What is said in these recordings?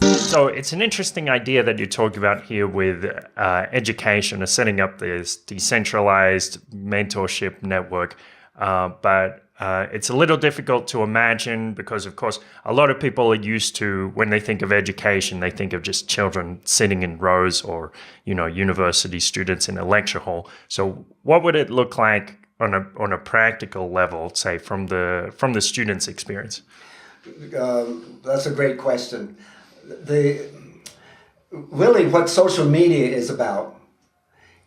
So it's an interesting idea that you talk about here with education, setting up this decentralized mentorship network. But it's a little difficult to imagine because, of course, a lot of people are used to, when they think of education, they think of just children sitting in rows or, university students in a lecture hall. So what would it look like on a practical level, say, from the student's experience? That's a great question. Really what social media is about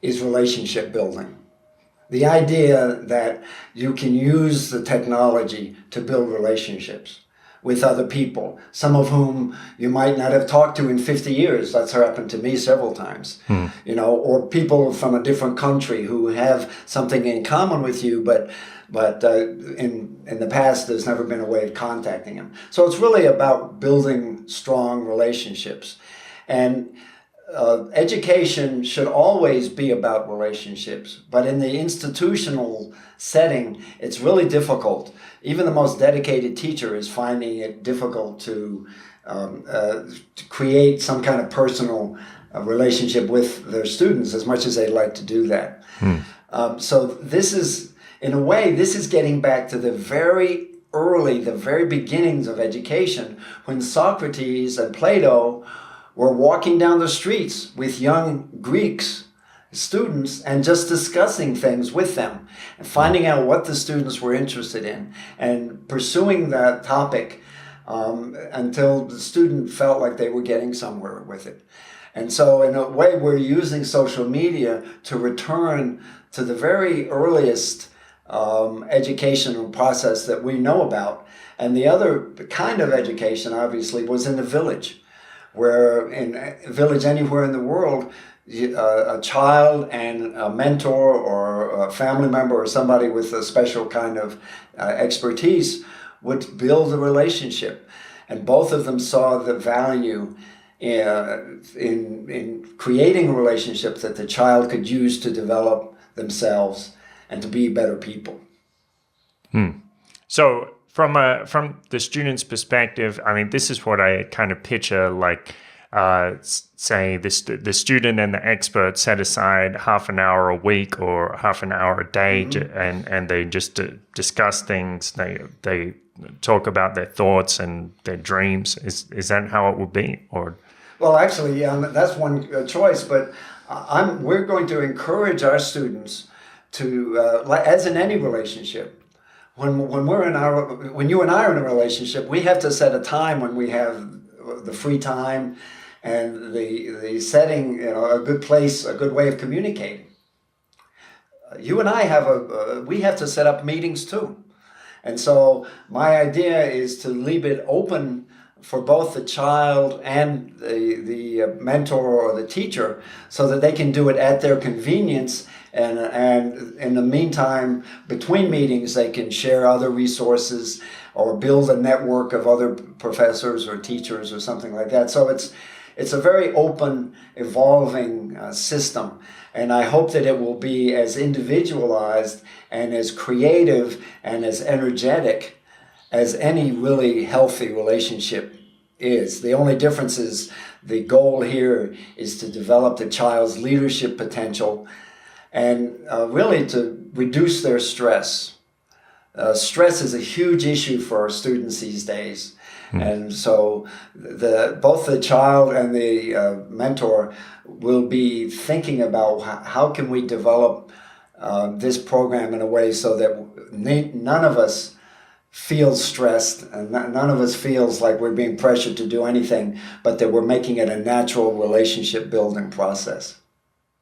is relationship building. The idea that you can use the technology to build relationships with other people, some of whom you might not have talked to in 50 years. That's happened to me several times. Or people from a different country who have something in common with you, but in the past there's never been a way of contacting them. So it's really about building strong relationships. And education should always be about relationships, but in the institutional setting, it's really difficult. Even the most dedicated teacher is finding it difficult to create some kind of personal relationship with their students, as much as they'd like to do that. So this is, in a way, this is getting back to the very beginnings of education, when Socrates and Plato were walking down the streets with young Greeks students and just discussing things with them and finding out what the students were interested in and pursuing that topic until the student felt like they were getting somewhere with it. And so in a way, we're using social media to return to the very earliest educational process that we know about. And the other kind of education, obviously, was in the village, where in a village anywhere in the world, a child and a mentor or a family member or somebody with a special kind of expertise would build a relationship. And both of them saw the value in creating a relationship that the child could use to develop themselves and to be better people. So from the student's perspective, I mean, this is what I kind of picture, like, say the student and the expert set aside half an hour a week or half an hour a day, and they just discuss things. They talk about their thoughts and their dreams. Is that how it would be? Or well, actually, that's one choice. But we're going to encourage our students to, as in any relationship, when you and I are in a relationship, we have to set a time when we have the free time and the setting, a good place, a good way of communicating. You and I we have to set up meetings too. And so my idea is to leave it open for both the child and the mentor or the teacher, so that they can do it at their convenience. And in the meantime, between meetings, they can share other resources or build a network of other professors or teachers or something like that. So it's a very open, evolving system. And I hope that it will be as individualized and as creative and as energetic as any really healthy relationship is. The only difference is the goal here is to develop the child's leadership potential and really to reduce their stress. Stress is a huge issue for our students these days. And so both the child and the mentor will be thinking about how can we develop this program in a way so that none of us feels stressed and none of us feels like we're being pressured to do anything, but that we're making it a natural relationship building process.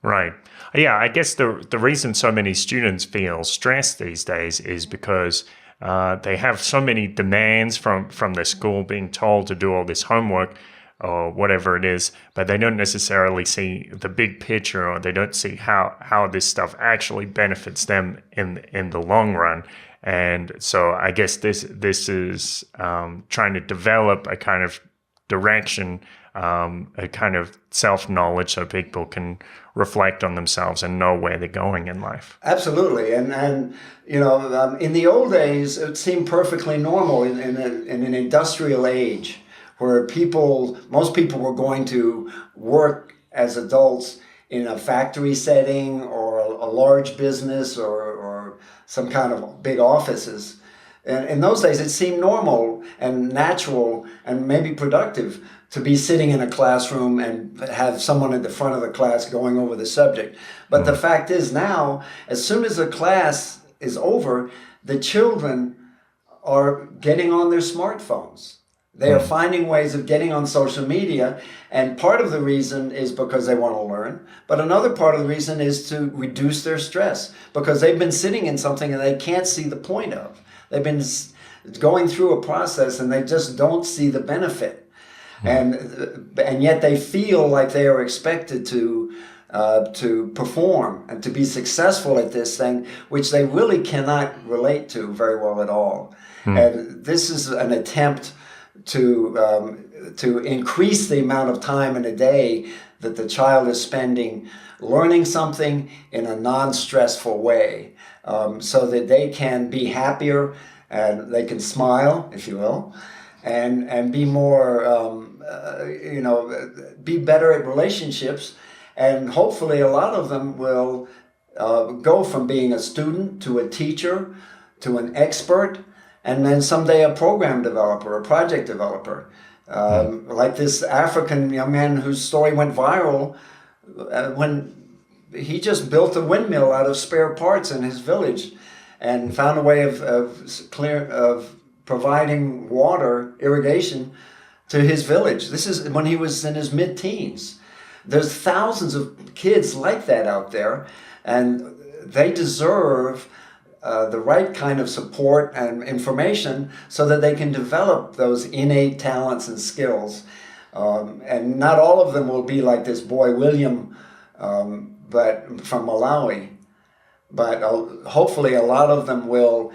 Right. Yeah, I guess the reason so many students feel stressed these days is because they have so many demands from their school, being told to do all this homework or whatever it is, but they don't necessarily see the big picture, or they don't see how this stuff actually benefits them in the long run. And so I guess this is trying to develop a kind of direction, a kind of self-knowledge so people can reflect on themselves and know where they're going in life. Absolutely, and in the old days, it seemed perfectly normal in an industrial age, where most people were going to work as adults in a factory setting or a large business or some kind of big offices. And in those days, it seemed normal and natural and maybe productive to be sitting in a classroom and have someone at the front of the class going over the subject. But the fact is now, as soon as the class is over, the children are getting on their smartphones. They are finding ways of getting on social media, and part of the reason is because they want to learn, but another part of the reason is to reduce their stress, because they've been sitting in something and they can't see the point of. They've been going through a process and they just don't see the benefit. And yet they feel like they are expected to perform and to be successful at this thing, which they really cannot relate to very well at all. And this is an attempt to increase the amount of time in a day that the child is spending learning something in a non-stressful way, so that they can be happier and they can smile, if you will, and be more, be better at relationships. And hopefully a lot of them will go from being a student to a teacher to an expert, and then someday a program developer, a project developer. Like this African young man whose story went viral when he just built a windmill out of spare parts in his village and found a way of providing water, irrigation, to his village. This is when he was in his mid-teens. There's thousands of kids like that out there, and they deserve the right kind of support and information so that they can develop those innate talents and skills. And not all of them will be like this boy William, but from Malawi. But hopefully a lot of them will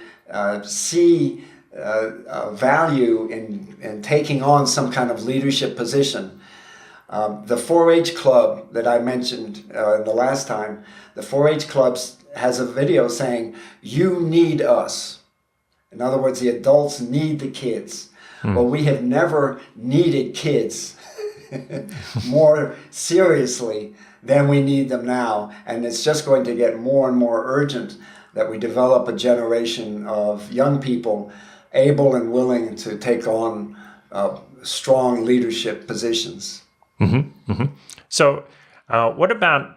see value in taking on some kind of leadership position. The 4-H club that I mentioned the last time, the 4-H clubs has a video saying, "You need us." In other words, the adults need the kids. Well, we have never needed kids more seriously than we need them now. And it's just going to get more and more urgent that we develop a generation of young people able and willing to take on strong leadership positions. So what about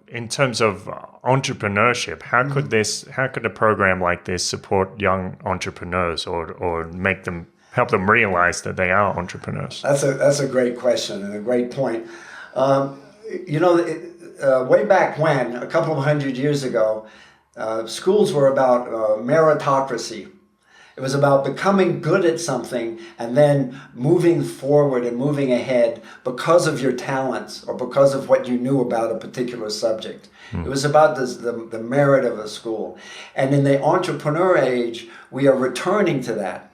in terms of entrepreneurship? How could a program like this support young entrepreneurs or help them realize that they are entrepreneurs? That's a great question and a great point. Way back when, a couple of 100 years ago, schools were about meritocracy. It was about becoming good at something and then moving forward and moving ahead because of your talents or because of what you knew about a particular subject. It was about the merit of a school. And in the entrepreneur age, we are returning to that.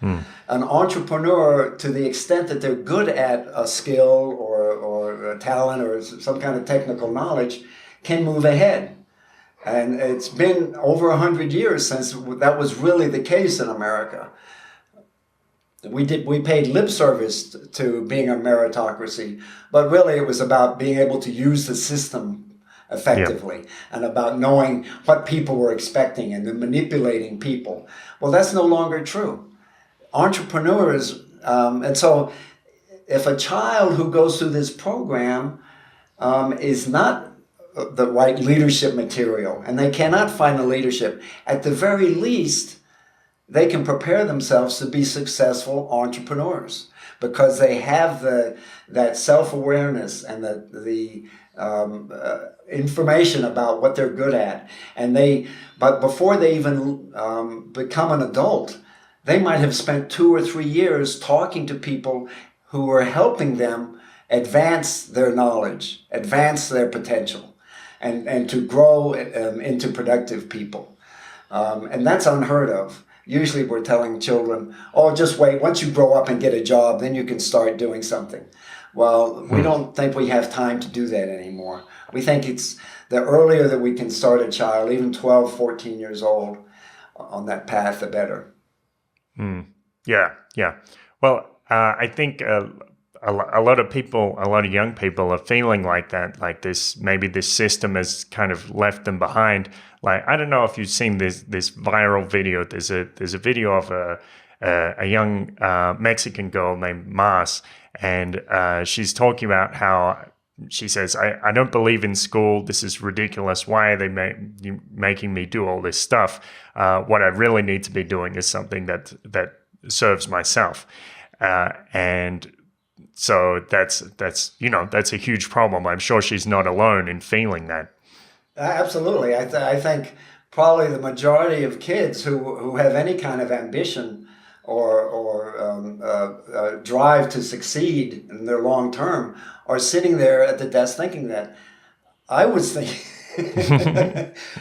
An entrepreneur, to the extent that they're good at a skill or a talent or some kind of technical knowledge, can move ahead. And it's been over 100 years since that was really the case in America. We paid lip service to being a meritocracy, but really it was about being able to use the system effectively and about knowing what people were expecting and then manipulating people. Well, that's no longer true. Entrepreneurs, and so if a child who goes through this program is not the right leadership material, and they cannot find the leadership, at the very least, they can prepare themselves to be successful entrepreneurs because they have that self-awareness and the information about what they're good at. But before they even become an adult, they might have spent 2 or 3 years talking to people who were helping them advance their knowledge, advance their potential, and to grow into productive people. And that's unheard of. Usually we're telling children, oh, just wait, once you grow up and get a job, then you can start doing something. Well, we don't think we have time to do that anymore. We think it's the earlier that we can start a child, even 12, 14 years old, on that path, the better. Yeah. Well, I think a lot of people, a lot of young people are feeling like that, like this, maybe this system has kind of left them behind. Like, I don't know if you've seen this viral video. There's a video of a young Mexican girl named Mars, and she's talking about how she says, I don't believe in school. This is ridiculous. Why are they making me do all this stuff? What I really need to be doing is something that serves myself. And so that's a huge problem. I'm sure she's not alone in feeling that. Absolutely. I think probably the majority of kids who have any kind of ambition or drive to succeed in their long term are sitting there at the desk thinking that. I was thinking,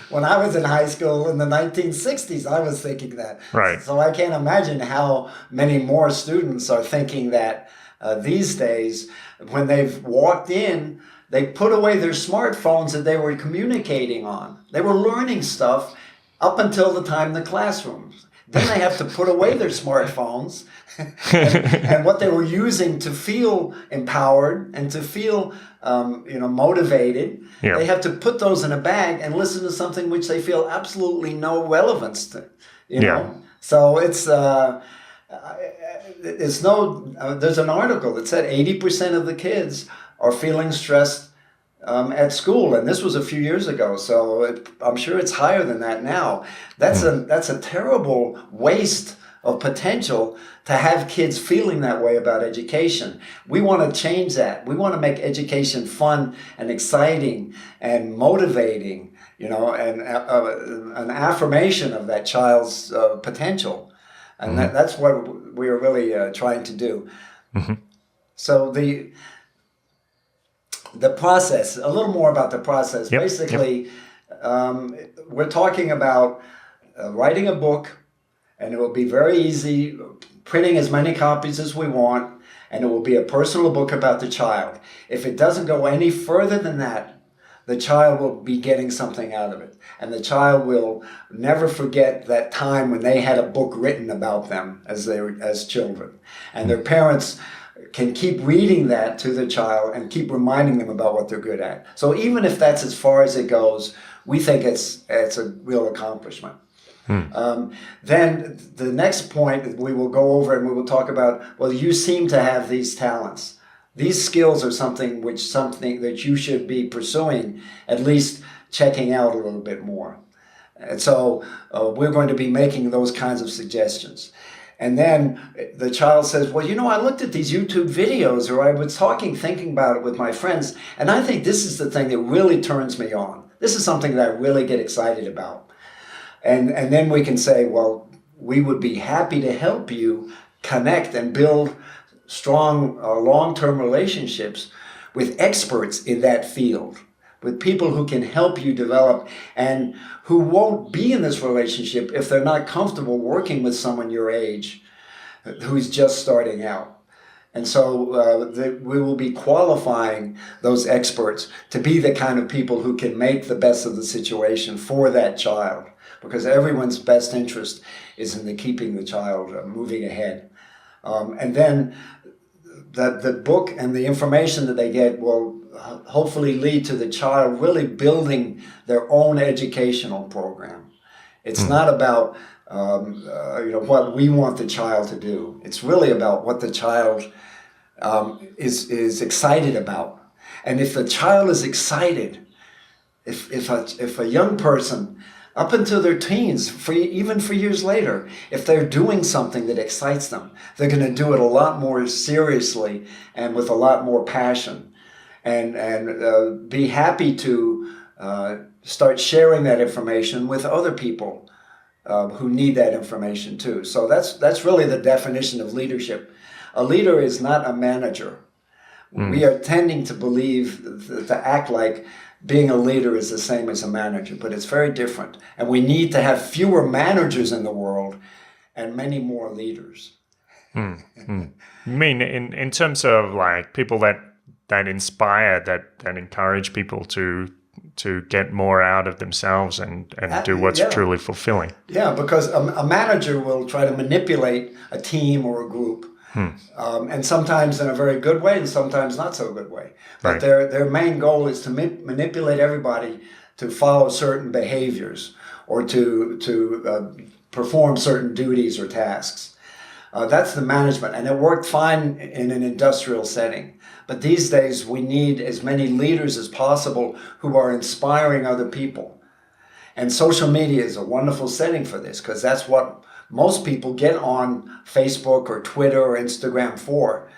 when I was in high school in the 1960s, I was thinking that. Right. So I can't imagine how many more students are thinking that these days. When they've walked in, they put away their smartphones that they were communicating on. They were learning stuff up until the time in the classrooms. Then they have to put away their smartphones and what they were using to feel empowered and to feel motivated. Yeah. They have to put those in a bag and listen to something which they feel absolutely no relevance to. You know? So there's an article that said 80% of the kids are feeling stressed at school, and this was a few years ago. So I'm sure it's higher than that now. That's a terrible waste of potential to have kids feeling that way about education. We want to change that. We want to make education fun and exciting and motivating, and an affirmation of that child's potential. And that's what we're really trying to do. Mm-hmm. So the process, a little more about the process. Yep. Basically, we're talking about writing a book, and it will be very easy, printing as many copies as we want, and it will be a personal book about the child. If it doesn't go any further than that, the child will be getting something out of it. And the child will never forget that time when they had a book written about them as children. And their parents can keep reading that to the child and keep reminding them about what they're good at. So even if that's as far as it goes, we think it's a real accomplishment. Then the next point we will go over and we will talk about, well, you seem to have these talents. These skills are something that you should be pursuing, at least checking out a little bit more. And so we're going to be making those kinds of suggestions. And then the child says, well, I looked at these YouTube videos, or I was thinking about it with my friends, and I think this is the thing that really turns me on. This is something that I really get excited about. And then we can say, well, we would be happy to help you connect and build strong long-term relationships with experts in that field, with people who can help you develop and who won't be in this relationship if they're not comfortable working with someone your age who's just starting out. And so we will be qualifying those experts to be the kind of people who can make the best of the situation for that child, because everyone's best interest is in keeping the child moving ahead. And then the book and the information that they get will hopefully lead to the child really building their own educational program. It's not about what we want the child to do. It's really about what the child is excited about. And if the child is excited, if a young person up until their teens, even for years later, if they're doing something that excites them, they're going to do it a lot more seriously and with a lot more passion, and be happy to start sharing that information with other people who need that information too. So that's really the definition of leadership. A leader is not a manager. We are tending to believe, to act like being a leader is the same as a manager, but it's very different. And we need to have fewer managers in the world and many more leaders. I mean, in terms of like people that inspire, that encourage people to get more out of themselves and do what's truly fulfilling. Yeah, because a manager will try to manipulate a team or a group, and sometimes in a very good way and sometimes not so good way. But Right. their main goal is to manipulate everybody to follow certain behaviors or to perform certain duties or tasks. That's the management, and it worked fine in an industrial setting. But these days, we need as many leaders as possible who are inspiring other people. And social media is a wonderful setting for this, because that's what most people get on Facebook or Twitter or Instagram for.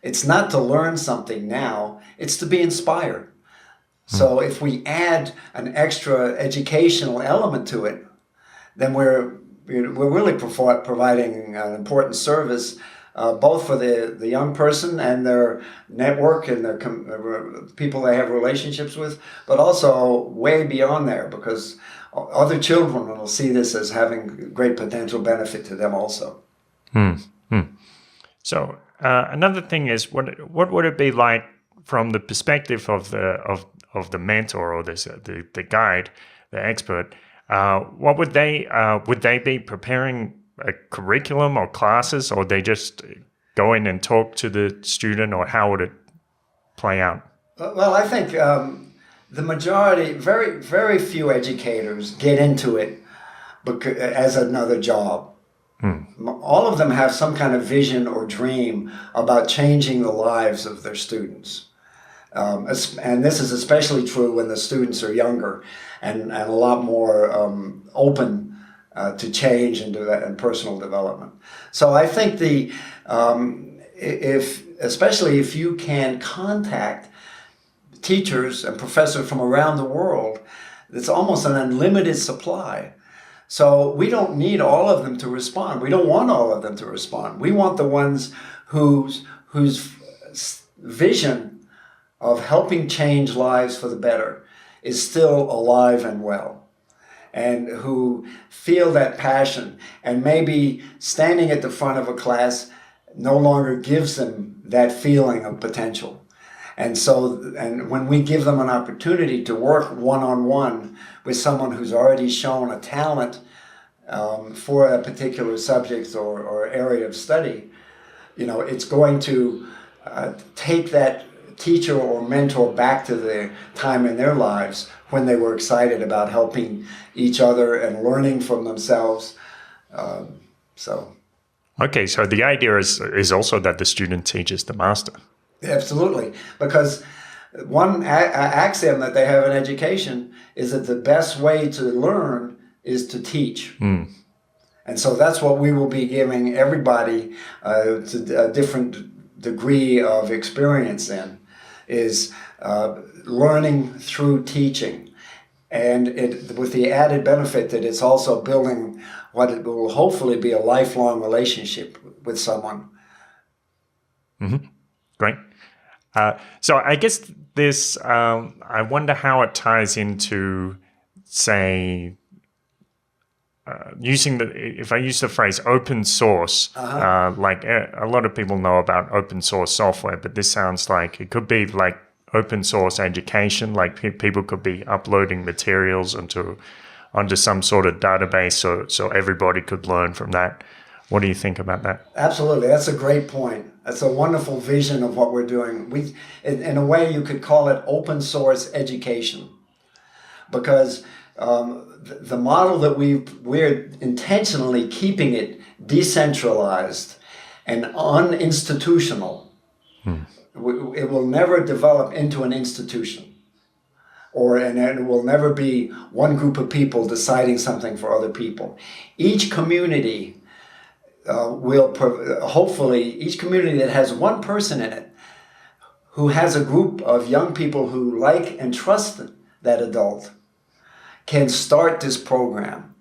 It's not to learn something now, it's to be inspired. So if we add an extra educational element to it, then we're really providing an important service, both for the young person and their network and their people they have relationships with, but also way beyond there, because other children will see this as having great potential benefit to them also. So another thing is, what would it be like from the perspective of the mentor or the guide, the expert? What would they be preparing a curriculum or classes, or they just go in and talk to the student, or how would it play out? Well, I think the majority, very, very few educators get into it as another job. All of them have some kind of vision or dream about changing the lives of their students. And this is especially true when the students are younger and a lot more open to change and personal development. So I think especially if you can contact teachers and professors from around the world, it's almost an unlimited supply. So we don't need all of them to respond. We don't want all of them to respond. We want the ones whose vision of helping change lives for the better is still alive and well, and who feel that passion, and maybe standing at the front of a class no longer gives them that feeling of potential. And when we give them an opportunity to work one-on-one with someone who's already shown a talent for a particular subject or area of study, it's going to take that teacher or mentor back to the time in their lives when they were excited about helping each other and learning from themselves. Okay, so the idea is also that the student teaches the master. Absolutely, because one axiom that they have in education is that the best way to learn is to teach. And so that's what we will be giving everybody to a different degree of experience in, is learning through teaching. And with the added benefit that it's also building what it will hopefully be a lifelong relationship with someone. Great. So I guess this, I wonder how it ties into, say, if I use the phrase open source, like a lot of people know about open source software, but this sounds like it could be like open source education, like people could be uploading materials onto some sort of database so everybody could learn from that. What do you think about that? Absolutely. That's a great point. That's a wonderful vision of what we're doing. In a way, you could call it open source education, because the model that we're intentionally keeping it decentralized and uninstitutional. It will never develop into an institution, and it will never be one group of people deciding something for other people. Each community each community that has one person in it who has a group of young people who like and trust that adult can start this program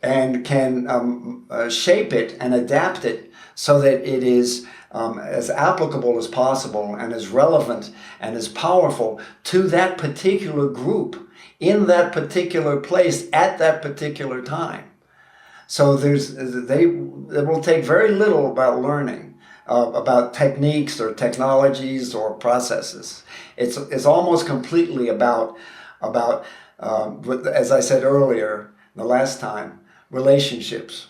and can shape it and adapt it so that it is as applicable as possible and as relevant and as powerful to that particular group in that particular place at that particular time. So they will take very little about learning, about techniques or technologies or processes. It's almost completely about as I said earlier, the last time, relationships.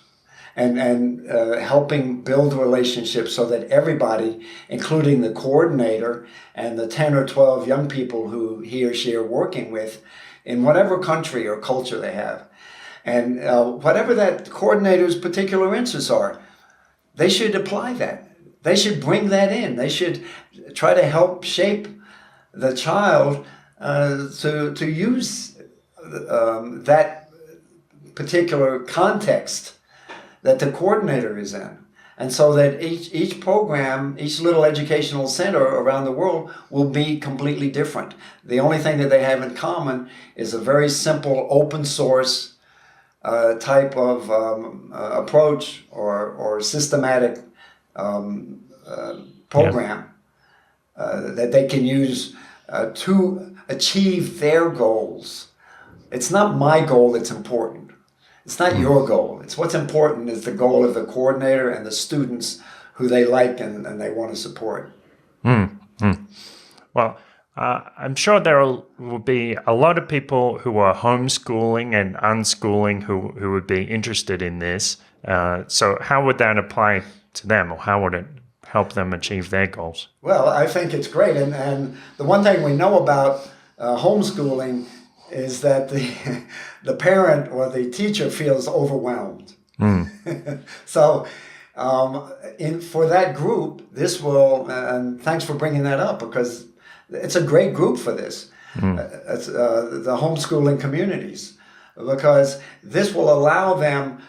And helping build relationships so that everybody, including the coordinator and the 10 or 12 young people who he or she are working with in whatever country or culture they have, and whatever that coordinator's particular interests are, they should apply that. They should bring that in. They should try to help shape the child to use that particular context that the coordinator is in. And so that each program, each little educational center around the world will be completely different. The only thing that they have in common is a very simple open source type of approach or systematic program that they can use to achieve their goals. It's not my goal that's important. It's not your goal. It's what's important is the goal of the coordinator and the students who they like and they want to support. Well, I'm sure there will be a lot of people who are homeschooling and unschooling who would be interested in this. So how would that apply to them, or how would it help them achieve their goals? Well, I think it's great. And the one thing we know about homeschooling is that the parent or the teacher feels overwhelmed. So for that group, this will, and thanks for bringing that up, because it's a great group for this, it's, the homeschooling communities, because this will allow them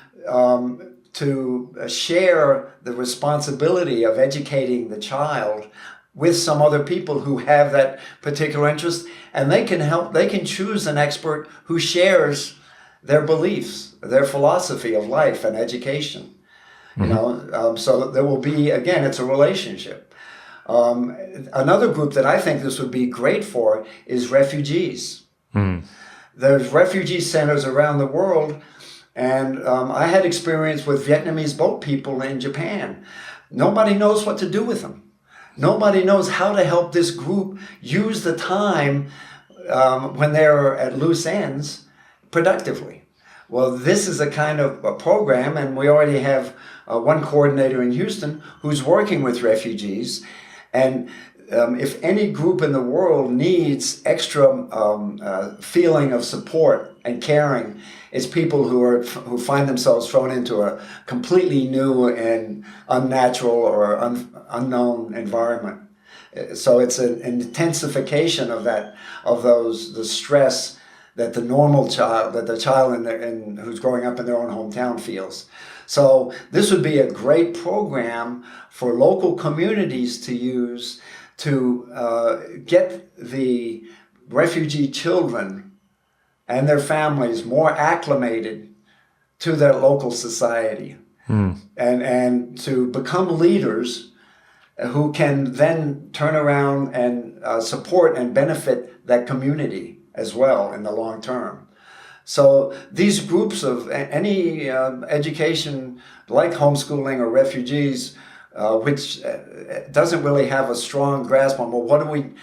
to share the responsibility of educating the child with some other people who have that particular interest, and they can choose an expert who shares their beliefs, their philosophy of life and education. You know, so there will be, again, it's a relationship. Another group that I think this would be great for is refugees. There's refugee centers around the world, and I had experience with Vietnamese boat people in Japan. Nobody knows what to do with them. Nobody knows how to help this group use the time when they're at loose ends productively. Well, this is a kind of a program, and we already have one coordinator in Houston who's working with refugees. And if any group in the world needs extra feeling of support and caring, it's people who find themselves thrown into a completely new and unnatural or unknown environment. So it's an intensification of the stress that the child who's growing up in their own hometown feels. So this would be a great program for local communities to use to get the refugee children and their families more acclimated to their local society, and to become leaders who can then turn around and support and benefit that community as well in the long term. So these groups of any education like homeschooling or refugees, which doesn't really have a strong grasp on, well, what do we,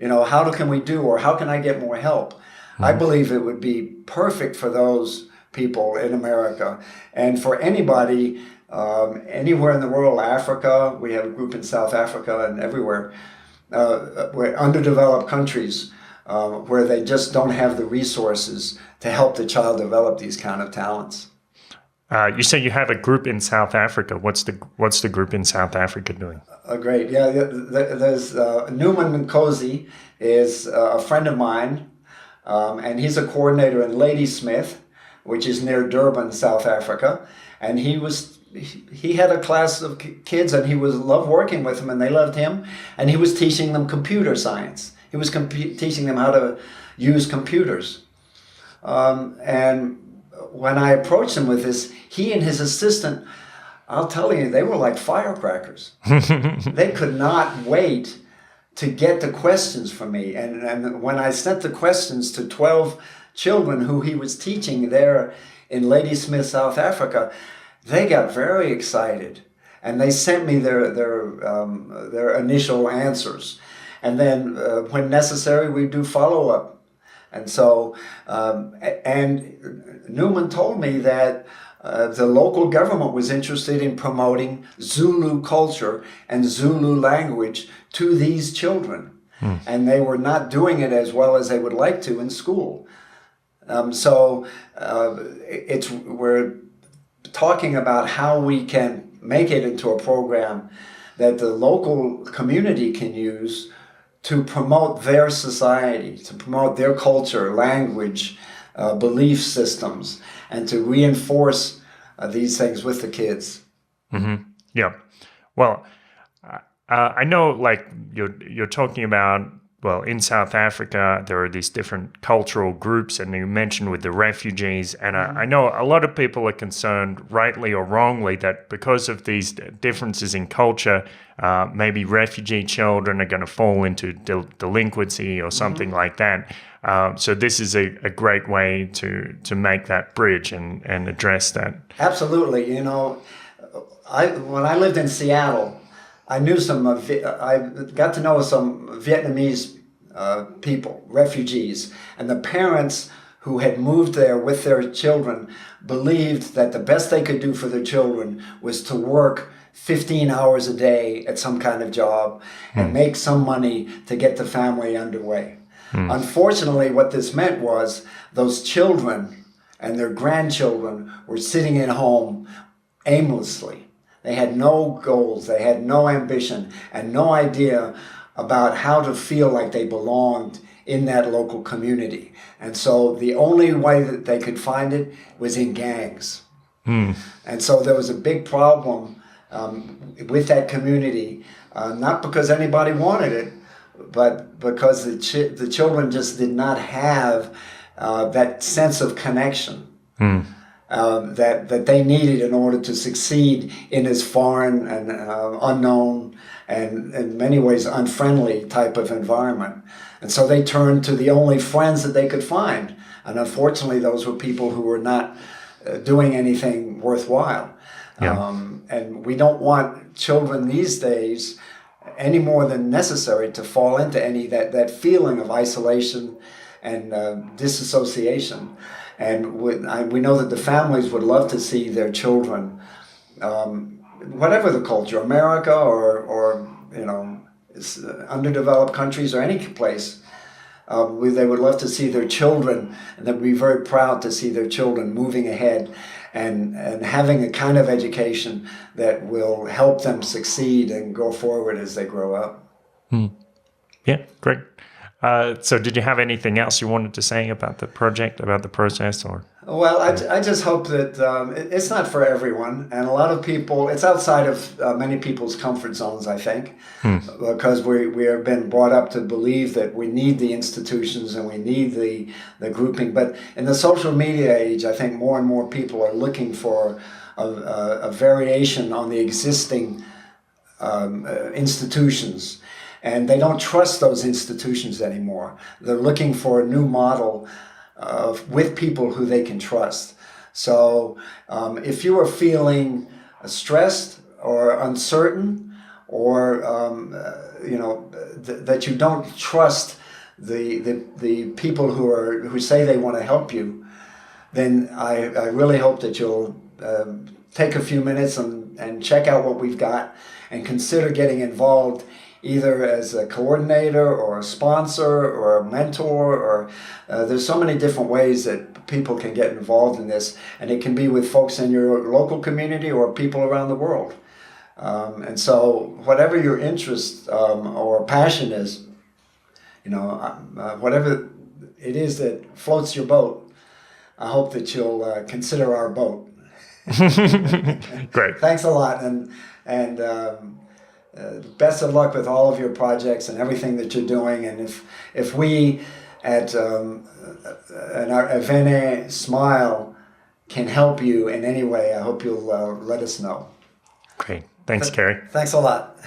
how can we do, or how can I get more help? I believe it would be perfect for those people in America, and for anybody anywhere in the world. Africa, we have a group in South Africa and everywhere, where underdeveloped countries where they just don't have the resources to help the child develop these kind of talents. You say you have a group in South Africa. What's the group in South Africa doing? Great, yeah. There's Newman Nkosi is a friend of mine, and he's a coordinator in Ladysmith, which is near Durban, South Africa. And he had a class of kids, and he loved working with them, and they loved him. And he was teaching them computer science. He was teaching them how to use computers. And when I approached him with this, he and his assistant, I'll tell you, they were like firecrackers. They could not wait to get the questions from me. And when I sent the questions to 12 children who he was teaching there in Ladysmith, South Africa, they got very excited, and they sent me their initial answers, and then when necessary, we do follow up. And so, and Newman told me that the local government was interested in promoting Zulu culture and Zulu language to these children. And they were not doing it as well as they would like to in school. We're talking about how we can make it into a program that the local community can use to promote their society, to promote their culture, language, belief systems, and to reinforce these things with the kids. Mm-hmm. Yeah. Well, I know, like you're talking about. Well, in South Africa, there are these different cultural groups, and you mentioned with the refugees. And I know a lot of people are concerned, rightly or wrongly, that because of these differences in culture, maybe refugee children are going to fall into delinquency or something like that. So this is a great way to make that bridge and address that. Absolutely. You know, when I lived in Seattle, I knew I got to know some Vietnamese people, refugees, and the parents who had moved there with their children believed that the best they could do for their children was to work 15 hours a day at some kind of job and make some money to get the family underway. Unfortunately, what this meant was those children and their grandchildren were sitting at home aimlessly. They had no goals, they had no ambition, and no idea about how to feel like they belonged in that local community. And so the only way that they could find it was in gangs. And so there was a big problem with that community, not because anybody wanted it, but because the children just did not have that sense of connection. That they needed in order to succeed in this foreign and unknown and in many ways unfriendly type of environment. And so they turned to the only friends that they could find. And unfortunately, those were people who were not doing anything worthwhile. Yeah. And we don't want children these days any more than necessary to fall into that feeling of isolation and disassociation. And we know that the families would love to see their children, whatever the culture, America or underdeveloped countries or any place, they would love to see their children, and they'd be very proud to see their children moving ahead and having a kind of education that will help them succeed and go forward as they grow up. Yeah, great. So did you have anything else you wanted to say about the project, about the process? Or? Well, I just hope that it's not for everyone. And a lot of people, it's outside of many people's comfort zones, I think, because we have been brought up to believe that we need the institutions and we need the grouping. But in the social media age, I think more and more people are looking for a variation on the existing institutions. And they don't trust those institutions anymore. They're looking for a new model with people who they can trust. So if you are feeling stressed or uncertain, or that you don't trust the people who say they want to help you, then I really hope that you'll take a few minutes and check out what we've got and consider getting involved, either as a coordinator or a sponsor or a mentor, or there's so many different ways that people can get involved in this, and it can be with folks in your local community or people around the world. And so whatever your interest or passion is, whatever it is that floats your boat, I hope that you'll consider our boat. Great. Thanks a lot, and best of luck with all of your projects and everything that you're doing. And if we at our Avene Smile can help you in any way, I hope you'll let us know. Great. Thanks, Carey. Thanks a lot.